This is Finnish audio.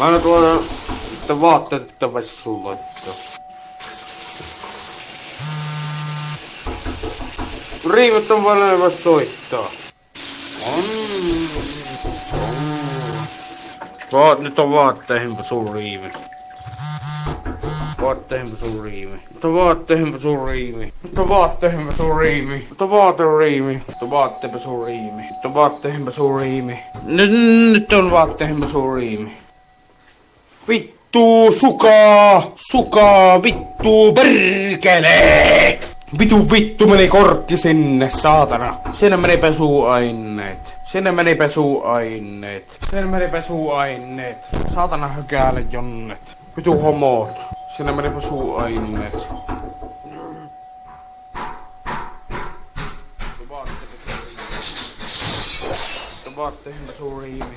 Mä annan sitten vaatteet, että vessuun laittaa. Riivit on välillä soittaa. Nyt on vaatteihinpä sun riivi. Vaatteihinpä sun riivi. Vaatteihinpä sun riivi. Vaatteihinpä sun riivi. Vaateriivi. Vaatteihinpä sun riivi. Vaatteihinpä sun riivi. Nyt on vaatteihinpä sun riivi. Vittu sukaa, vittu perkele! Vittu meni korkki sinne, saatana. Sinne meni pesuaineet. Saatana hökäälle jonnet. Vittu homot. Sinne meni pesuaineet. Vaatteihin pesuriimi.